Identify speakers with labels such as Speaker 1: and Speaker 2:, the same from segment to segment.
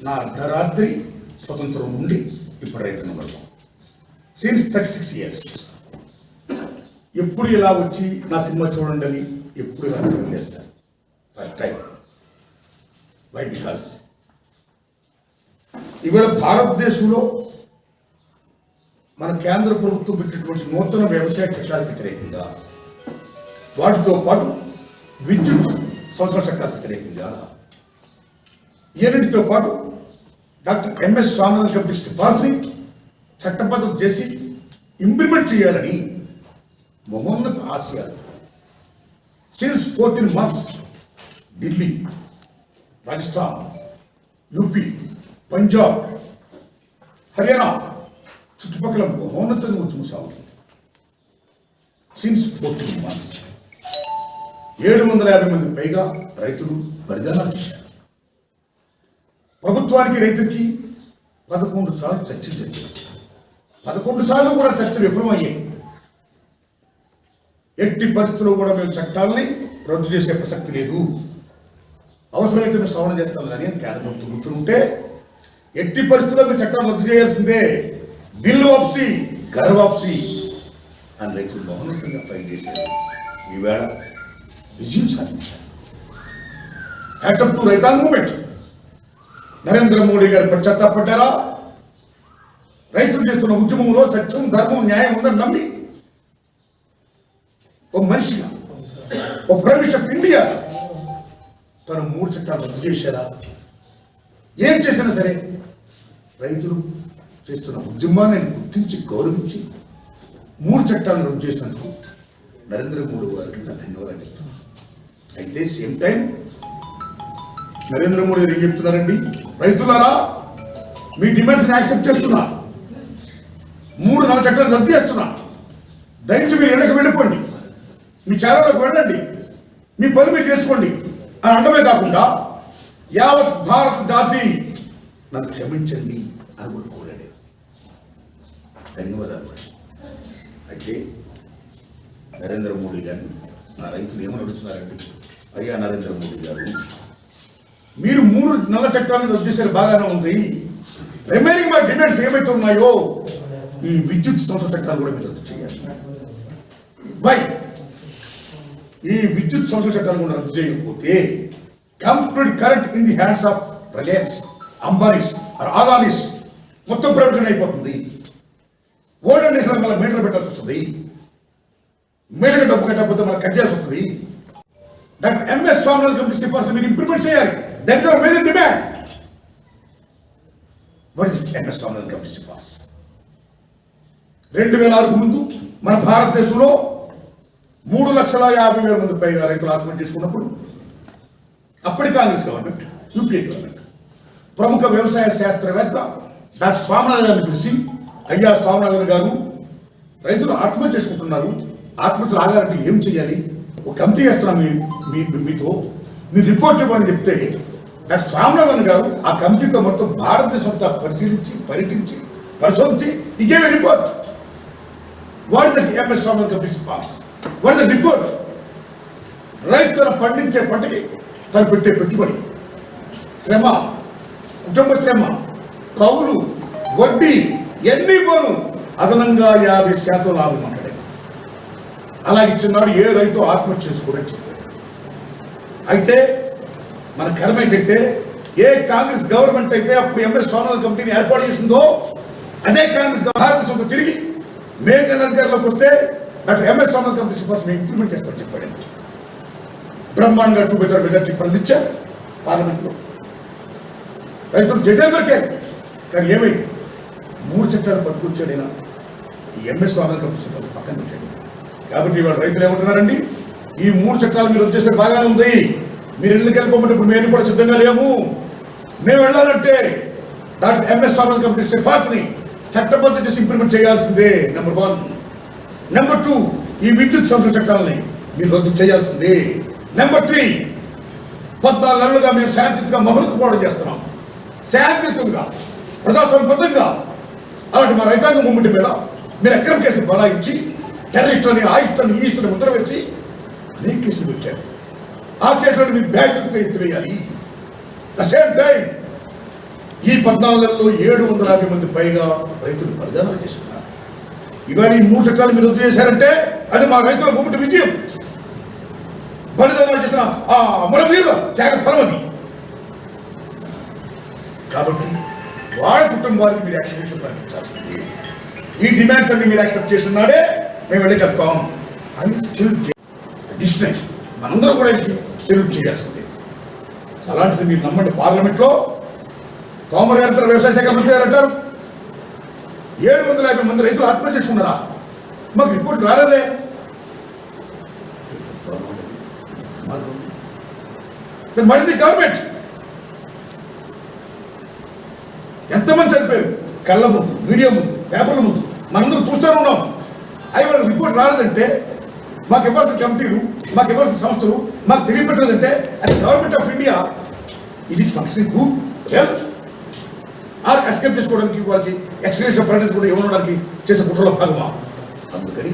Speaker 1: నా అర్ధరాత్రి స్వతంత్రం నుండి ఇప్పుడు రైతున్న వరకు సిన్స్ 36 years ఎప్పుడు ఇలా వచ్చి నా సినిమా చూడండి అని ఎప్పుడు ఇలా తెలియలేదు sir. First time. Why? Because ఇవాళ భారతదేశంలో మన కేంద్ర ప్రభుత్వం పెట్టినటువంటి నూతన వ్యవసాయ చట్టాలకు వ్యతిరేకంగా, వాటితో పాటు విద్యుత్ సంస్థల చట్టాలకు వ్యతిరేకంగా, ఈయనటితో పాటు డాక్టర్ ఎంఎస్ స్వామినాథన్ కమిటీ సిఫార్సుని చట్టబద్ధత చేసి ఇంప్లిమెంట్ చేయాలని మహోన్నత ఆశయాలు since 14 months Delhi, Rajasthan, UP, Punjab, Haryana చుట్టుపక్కల మహోన్నతంగా ఉద్యమం సాగుతుంది. సిన్స్ 14 months 750 మంది పైగా రైతులు బలిదానాలు చేశారు. ప్రభుత్వానికి రైతులకి 11 సార్లు చర్చలు జరిగాయి. 11 సార్లు కూడా చర్చలు విఫలమయ్యాయి. ఎట్టి పరిస్థితుల్లో కూడా మేము చట్టాలని రద్దు చేసే ప్రసక్తి లేదు, అవసరమైతే మేము శ్రవణ చేస్తాం కానీ కేంద్ర ప్రభుత్వం కూర్చుంటే ఎట్టి పరిస్థితుల్లో మీరు చట్టాలు రద్దు చేయాల్సిందే, బిల్లు వాపసి, ఘర్ వాపసి అని రైతులు మౌనంగా ఫైట్ చేశారు. ఈవేళ విజయం సాధించారు. యాక్సెప్ట్ టు రైతాంగ మూవ్మెంట్. నరేంద్ర మోడీ గారు పశ్చాత్తాపడ్డారా? రైతులు చేస్తున్న ఉద్యమంలో సత్యం, ధర్మం, న్యాయం ఉందని నమ్మి ఓ మనిషిగా, ఓ ప్రైమ్ మినిస్టర్ ఆఫ్ ఇండియా తను 3 చట్టాలు రద్దు చేశారా? ఏం చేసినా సరే రైతులు చేస్తున్న ఉద్యమాన్ని గుర్తించి గౌరవించి 3 చట్టాలను రద్దు చేసినందుకు నరేంద్ర మోడీ గారికి నా ధన్యవాదాలు చెప్తున్నాను. అయితే సేమ్ టైం నరేంద్ర మోడీ గారు ఏం చెప్తున్నారండి? రైతులారా, మీ డిమాండ్స్ని యాక్సెప్ట్ చేస్తున్నా, 3-4 చట్టాలు రద్దు చేస్తున్నా, దయచేసి మీరు ఎన్నకి వెళ్ళిపోండి, మీ చారాలకు వెళ్ళండి, మీ పని మీరు చేసుకోండి అని అంటమే కాకుండా యావత్ భారత జాతి నన్ను క్షమించండి అని కూడా కోరాడు. ధన్యవాదాలు. అయితే నరేంద్ర మోడీ గారిని నా రైతులు ఏమని అడుగుతున్నారండి? అయ్యా నరేంద్ర మోడీ గారు, మీరు 3 నల్ల చట్టాలను రద్దు చేశారు, బాగానే ఉంది, రిమైనింగ్ మా డిమాండ్స్ ఏమైతే ఉన్నాయో ఈ విద్యుత్ సంస్థ చట్టాలు కూడా మీరు రద్దు చేయాలి. వై? ఈ విద్యుత్ సంస్థల చట్టాలు కూడా రద్దు చేయకపోతే complete current in the hands of Reliance, Ambanis, Adanis మొత్తం ప్రైవేట్ అయిపోతుంది. ఓల్డెన్ డేస్ మళ్ళీ మీటర్లు పెట్టాల్సి వస్తుంది, మీటర్ డబ్బు కట్టకపోతే మనకు కట్ చేయాల్సి వస్తుంది. డాక్టర్ ఎంఎస్ స్వామినాథన్ కమిటీ సిఫార్సు మీరు ఇంప్లిమెంట్ చేయాలి. That is our major demand. What is MS Swaminathan committee సిఫార్సు? 2006 ముందు మన భారతదేశంలో 3,50,000 మంది పైగా రైతులు ఆత్మహత్య చేసుకున్నప్పుడు అప్పటి కాంగ్రెస్ గవర్నమెంట్, యూపీఏ గవర్నమెంట్ ప్రముఖ వ్యవసాయ శాస్త్రవేత్త డాక్టర్ స్వామినాథన్ గారిని పిలిచి, అయ్యా స్వామినాథన్ గారు, రైతులు ఆత్మహత్య చేసుకుంటున్నారు, ఆత్మహత్యలు ఆగాలంటే ఏం చేయాలి? ఒక కమిటీ వేస్తున్నాం మీతో, మీ రిపోర్ట్ ఇవ్వని చెప్తే డాక్టర్ స్వామినాథన్ గారు ఆ కమిటీతో మొత్తం భారతదేశం అంతా పరిశీలించి, పర్యటించి, పరిశోధించి ఈ gave a report. What is the MS Swaminathan committee సిఫార్సు? What is the report? రైతు తన పండించే పంటకి తను పెట్టే పెట్టుబడి, శ్రమ, కుటుంబ శ్రమ, కౌలు, వడ్డీ ఎన్ని పోను అదనంగా 50% లాభం అంటాడు. అలా ఇచ్చినాడు ఏ రైతు ఆత్మహత్య చేసుకోవడం చెప్పాడు. అయితే మన కర్మ ఏంటంటే ఏ కాంగ్రెస్ గవర్నమెంట్ అయితే అప్పుడు ఎంఎస్ స్వామినాథన్ కమిటీని ఏర్పాటు చేసిందో అదే కాంగ్రెస్ భారతదేశంలో తిరిగి మేఘన్ అధికారంలోకి వస్తే డాక్టర్ ఎంఎస్ స్వామినాథన్ కమిటీ సిఫార్సు మేము ఇంప్లిమెంట్ చేస్తామని చెప్పాడు. బ్రహ్మాండంగా 2/3 మెజార్టీ ప్రకటించారు పార్లమెంట్లో. రైతులు జగన్కే. కానీ ఏమైంది? 3 చట్టాలు పట్టుకొచ్చాడైనా ఈ ఎంఎస్ స్వామినాథన్ కమిటీ సిఫార్సు పక్కన పెట్టాడు. కాబట్టి ఇవాళ రైతులు ఏమంటున్నారండి? ఈ 3 చట్టాలు మీరు వచ్చేస్తే బాగానే ఉంది, మీరు ఇళ్ళకి వెళ్ళిపోమంటే ఇప్పుడు మేము కూడా సిద్ధంగా లేము, మేము వెళ్ళాలంటే డాక్టర్ ఎంఎస్ స్వామినాథన్ కమిటీ సిఫార్సుని చట్టబద్ధ చేసి ఇంప్లిమెంట్ చేయాల్సిందే. నెంబర్ 1. నెంబర్ 2, ఈ విద్యుత్ సంస్థల చట్టాలని మీరు రద్దు చేయాల్సిందే. నెంబర్ 3, 14 నెలలుగా మేము శాంతియుతంగా మహోన్నత పోవడం చేస్తున్నాం, శాంతియుతంగా, ప్రజాస్వామ్యబద్ధంగా. అలాంటి మా రైతాంగ మూమెంట్ మీద మీరు అక్రమ కేసులు బలాయించి టెర్రరిస్టులని, ఆయిస్టులని, ఈస్టుని ముద్ర వేసి అనేక కేసులు పెట్టారు. ఆ కేసులను మీరు బ్యాచ్లతో ఎత్తివేయాలి. ద సేమ్ టైం ఈ 14 నెలల్లో 750 మంది పైగా రైతులు బలిదానాలు చేస్తున్నారు. ఇవాళ ఈ 3 చట్టాలు మీరు రద్దు చేశారంటే అది మా రైతుల గొప్పటి విజయం. బలిదానాలు చేసిన ఆ అమరవీరుల త్యాగ ఫలమది. కాబట్టి వాళ్ళ కుటుంబానికి మీరు యాక్షన్ ప్రకటించాల్సింది. ఈ డిమాండ్స్ అన్ని మీరు యాక్సెప్ట్ చేస్తున్నాడే మేము వెళ్ళి చెప్తాం అని డిక్షనరీ మనందరూ కూడా సెల్యూట్ చేయాల్సింది. అలాంటిది మీరు నమ్మండి, పార్లమెంట్లో తోమర్ గారు వ్యవసాయ శాఖ మంత్రి గారు అంటారు 750 మంది రైతులు ఆత్మహత్య చేసుకున్నారా? మాకు రిపోర్ట్ రాలేదే. What is the government? ఎంతమంది చనిపోయారు కళ్ళ ముందు, మీడియా ముందు, పేపర్ల ముందు మనందరూ చూస్తూనే ఉన్నాం. అవి వాళ్ళ రిపోర్ట్ రాలేదంటే, మాకు ఇవ్వాల్సిన కమిటీలు, మాకు ఇవ్వాల్సిన సంస్థలు మాకు తెలియపెట్టలేదంటే అది గవర్నమెంట్ ఆఫ్ ఇండియా ఇది functioning good well or escape చేసుకోవడానికి వాళ్ళకి ఎక్స్ప్లెనేషన్ ప్రాక్టీస్ కూడా ఇవ్వడానికి చేసే కుట్రలో భాగమా? అందుకని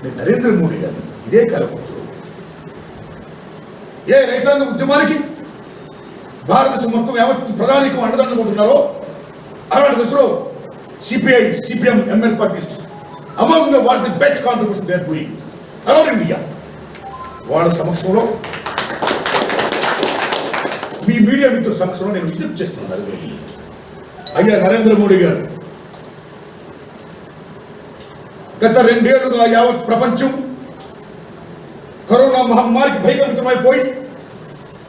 Speaker 1: నేను నరేంద్ర మోడీ గారిని ఇదే కాలపత్రులు ఏ రైతాంగ ఉద్యమానికి భారతదేశం మొత్తం యావత్ ప్రధానికం అండదండుకుంటున్నారో అలాంటి దశలో సిపిఐ, సిపిఎం, ఎంఎల్ పార్టీస్ అమోఘంగా వాటి best contribution they are doing around India. వాళ్ళ సమక్షంలో మీ మీడియా మిత్రుల సమక్షంలో నేను విజ్ఞప్తి చేస్తున్నాను. అయ్యా నరేంద్ర మోడీ గారు, గత 2 ఏళ్లుగా యావత్ ప్రపంచం కరోనా మహమ్మారికి భయకంపితమైపోయి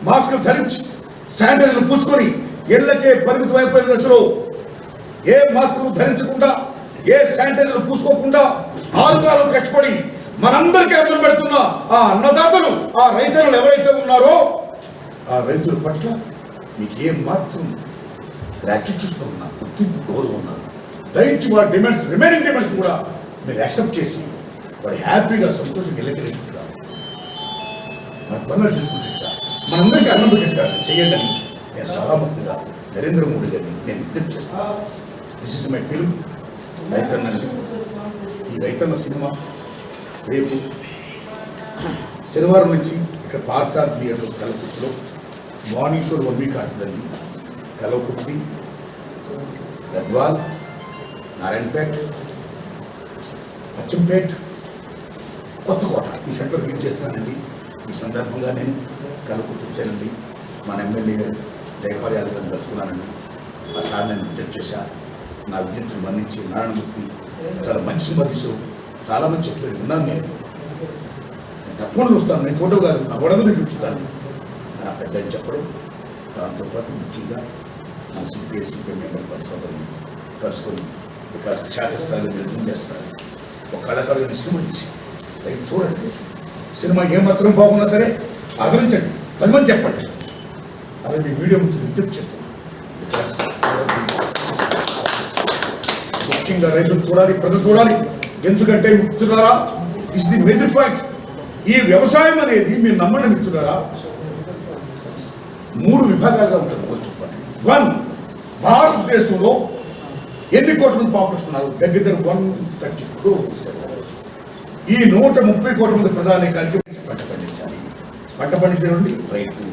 Speaker 1: మాస్కులు ధరించి శానిటైజర్లు పూసుకొని ఇళ్లకే పరిమితమైపోయిన దశలో ఏ మాస్కులు ధరించకుండా, ఏ శానిటైజర్లు పూసుకోకుండా 4 కాలం కష్టపడి మనందరికీ అన్నం పెడుతున్న ఆ అన్నదాతలు, ఆ రైతులు ఎవరైతే ఉన్నారో ఆ రైతుల పట్ల మీకు ఏ మాత్రం గ్రాటిట్యూడ్ ఉన్నా, గుర్తింపు, గౌరవం ఉన్నా దయచి వారి డిమాండ్స్, రిమైనింగ్ డిమాండ్స్ కూడా మీరు యాక్సెప్ట్ చేసి వాడు హ్యాపీగా సంతోషంగా వెళ్ళగలిగినట్టుగా మన పనులు చేసుకుంటుగా మనందరికీ అన్నం పెట్టేట్టుగా చేయండి. నేను సభాముఖంగా నరేంద్ర మోడీ గారిని నేను విజ్ఞప్తి చేస్తాను. దిస్ ఇస్ మై ఫిల్మ్ రైతన్నండి. ఈ రైతన్న సినిమా రేపు శనివారం నుంచి ఇక్కడ పార్థార్ థియేటర్ కలకుర్తిలో మార్నింగ్ షో 1 వీక్ ఆడుతుందండి. కలకుర్తి, గద్వాల్, నారాయణపేట్, అచ్చంపేట్, కొత్తకోట ఈ సెంటర్ రిలీజ్ చేస్తానండి. ఈ సందర్భంగా నేను కలకుర్తి వచ్చానండి. మన ఎమ్మెల్యే జయపాల్ యాదవ్ గారిని కలుసుకున్నానండి. ఆ సార్ నేను విజ్ఞప్తి చేశాను. నా విజ్ఞప్తిని మన్నించి నారాయణమూర్తి చాలా మంచి సినిమా తీసావు, చాలా మంది చెప్పారు, విన్నాను. నేను తప్పకుండా చూస్తాను, నేను ఫోటో గారు అవ్వడం నేను చూపుతాను అని ఆ పెద్ద చెప్పడం. దాంతోపాటు ముఖ్యంగా నా సిపిఐ, సిపిఎం మెంబర్ పరిశోధనని కలుసుకొని బికాస్ క్షేత్రస్థాయిలో నిర్ణయం చేస్తారు. ఒక కళాకారుని సినిమా తీసి రైతు చూడండి, సినిమా ఏమాత్రం బాగున్నా సరే ఆదరించండి, 10 మంది చెప్పండి. అలా మీ మీడియా ముందు విజ్ఞప్తి చేస్తున్నాను. బికాస్ ముఖ్యంగా రైతులు చూడాలి, ప్రజలు చూడాలి. ఎందుకంటే మిత్రులారా, దిస్ ది మేజర్ పాయింట్. ఈ వ్యవసాయం అనేది మీరు నమ్మండి మిత్రులారా, 3 విభాగాలుగా ఉంటుంది. మోస్ట్ ఇంపార్టెంట్ 1, భారతదేశంలో ఎన్ని కోట్ల మంది పాపులేషన్ ఉన్నారు? దగ్గర 130 crores. ఈ 130 కోట్ల మంది ప్రధానికానికి పంట పండించాలి. పంట పండించేటువంటి రైతు.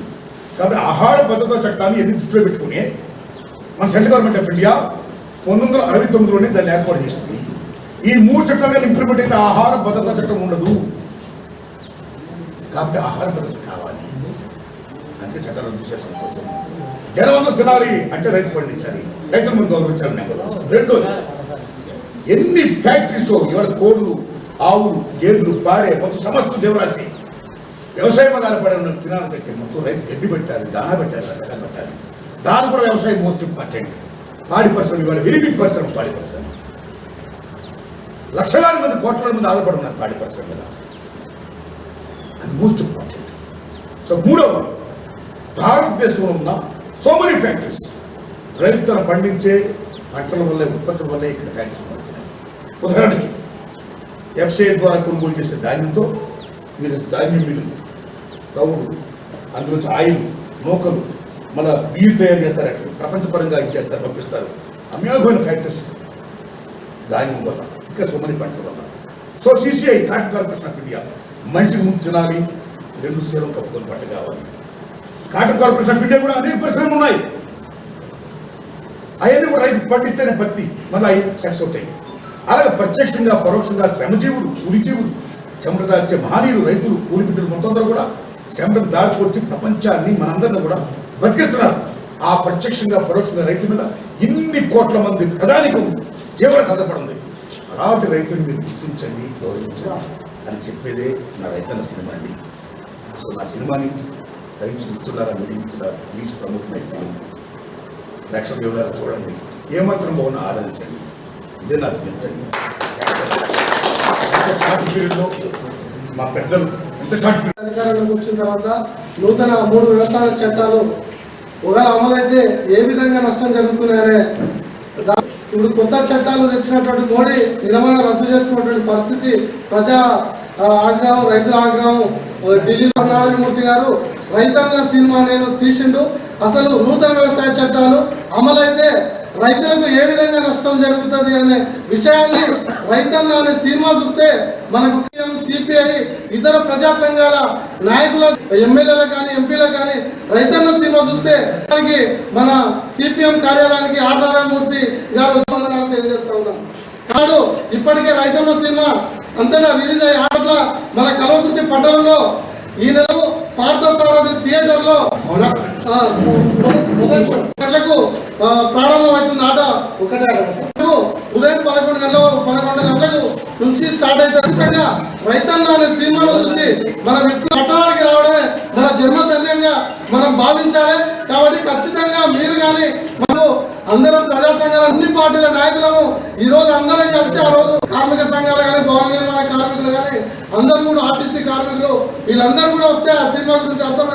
Speaker 1: కాబట్టి ఆహార భద్రతా చట్టాన్ని ఎన్ని దృష్టిలో పెట్టుకుని మన సెంట్రల్ గవర్నమెంట్ ఆఫ్ ఇండియా 1969లోనే దాన్ని ఏర్పాటు చేసింది. ఈ 3 చట్టాలను ఇంప్లిమెంట్ అయితే ఆహార భద్రతా చట్టం ఉండదు. కాబట్టి ఆహార భద్రత కావాలి, అందుకే చట్టాలను చూసే సంతోషం. జనం అందరూ తినాలి అంటే రైతు పండించాలి, రైతుల ముందు గౌరవించాలి. రెండోది, ఎన్ని ఫ్యాక్టరీస్ ఇవాళ కోళ్ళు, ఆవులు, గేదెలు, పాడే మొత్తం సమస్త జీవరాశి వ్యవసాయం ఆధారపడి ఉన్న తినాలి పెట్టే మొత్తం రైతు గడ్డి పెట్టాలి, దానా పెట్టాలి, రకరకాలు పెట్టాలి. దాని కూడా వ్యవసాయం మోస్ట్ ఇంపార్టెంట్. పాడి పరిశ్రమ ఇవాళ వెరీ బిగ్ పరిశ్రమ. పాడి పరిశ్రమ లక్షలాది మంది, కోట్లాది మంది ఆధారపడి ఉన్నారు పాడి పరిశ్రమ మీద. అది మోస్ట్ ఇంపార్టెంట్. సో 3వది, భారతదేశంలో ఉన్న సో మెనీ ఫ్యాక్టరీస్ రైతులను పండించే పంటల వల్లే, ఉత్పత్తుల వల్లే ఇక్కడ ఫ్యాక్టరీస్ పడుతున్నాయి. ఉదాహరణకి ఎఫ్సిఐ ద్వారా కొనుగోలు చేసే ధాన్యంతో మీరు ధాన్యం మిల్లు, తవుడు, అందులోంచి ఆయిల్, నూకలు, మళ్ళీ బియ్యం తయారు చేస్తారు. అట్లా ప్రపంచపరంగా ఇచ్చేస్తారు, పంపిస్తారు. అమోఘమైన ఫ్యాక్టరీస్ ధాన్యం వల్ల, ఇంకా సో మెనీ పంటల వల్ల. So CCI, cotton corporation of India, మనిషికి ముందు తినాలి, 2 సేవలు కప్పుకొని పంట కావాలి. కాటన్ కార్పొరేషన్ ఆఫ్ ఇండియా కూడా అనేక పరిశ్రమలు ఉన్నాయి. అవన్నీ కూడా రైతు పండిస్తేనే పత్తి మళ్ళీ అవి సక్సెస్ అవుతాయి. అలాగే ప్రత్యక్షంగా పరోక్షంగా శ్రమజీవులు, కూలిజీవులు, చెమట దాల్చే మహనీయులు, రైతులు, కూలి బిడ్డలు మొత్తం అందరూ కూడా చెమటకు దారిపోర్చి ప్రపంచాన్ని మనందరినీ కూడా బతికిస్తున్నారు. ఆ ప్రత్యక్షంగా పరోక్షంగా రైతు మీద ఇన్ని కోట్ల మంది ప్రధానికం జీవన సాధపడింది. అలాంటి రైతుని మీరు గుర్తించండి, గౌరవించండి అని చెప్పేదే నా రైతన్న సినిమా అండి. సో నా సినిమాని రైతు మిత్రులారా, మీడియా మిత్రులారా, ప్లీజ్ ప్రముఖమైన ప్రేక్షక దేవులారా చూడండి, ఏమాత్రం బాగున్నా ఆదరించండి. ఇదే నాకు వింతండి. షార్ట్ పీరియడ్లో మా పెద్దలు ఎంత షార్ట్ పీరియడ్
Speaker 2: అధికారంలోకి వచ్చిన తర్వాత నూతన 3 వ్యవసాయ చట్టాలు ఒకవేళ అమలైతే ఏ విధంగా నష్టం జరుగుతున్నాయనే ఇప్పుడు కొత్త చట్టాలు తెచ్చినటువంటి మోడీ నిలవన రద్దు చేసుకున్నటువంటి పరిస్థితి, ప్రజా ఆగ్రహం, రైతుల ఆగ్రహం. ఢిల్లీలో నారాయణమూర్తి గారు రైతన్న సినిమా నేను తీసిండు. అసలు నూతన వ్యవసాయ చట్టాలు అమలైతే రైతులకు ఏ విధంగా నష్టం జరుగుతుంది అనే విషయాన్ని రైతన్న అనే సినిమా చూస్తే మనకు సిపిఐ ఇతర ప్రజా సంఘాల నాయకుల ఎమ్మెల్యేలకు కానీ ఎంపీలకు కానీ రైతన్న సినిమా చూస్తే దానికి మన సిపిఎం కార్యాలయానికి ఆర్ నారాయణమూర్తి గారు వచ్చి తెలియజేస్తా ఉన్నాం. కాదు ఇప్పటికే రైతన్న సినిమా అంతేనా రిలీజ్ అయ్యే ఆటల మన కల్వకుర్తి పట్టణంలో ఈ నెల పార్థసారథి థియేటర్లో ప్రారంభమవుతుంది. ఆట ఒకటే ఉదయం 11 గంటలకు నుంచి స్టార్ట్ అయితే ఖచ్చితంగా రైతన్న అనే సినిమాను చూసి మనం ఇప్పుడు పట్టణానికి రావడమే మన జన్మధన్యంగా మనం భావించాలి. కాబట్టి ఖచ్చితంగా మీరు కానీ మనం అందరం ప్రజా సంఘాల అన్ని పార్టీల నాయకులము ఈ రోజు అందరం కలిసి ఆ రోజు కార్మిక సంఘాలు కానీ, భవన నిర్మాణ కార్మికులు కానీ అందరూ కూడా, ఆర్టీసీ కార్మికులు వీళ్ళందరూ కూడా వస్తే ఆ సినిమా గురించి అర్థం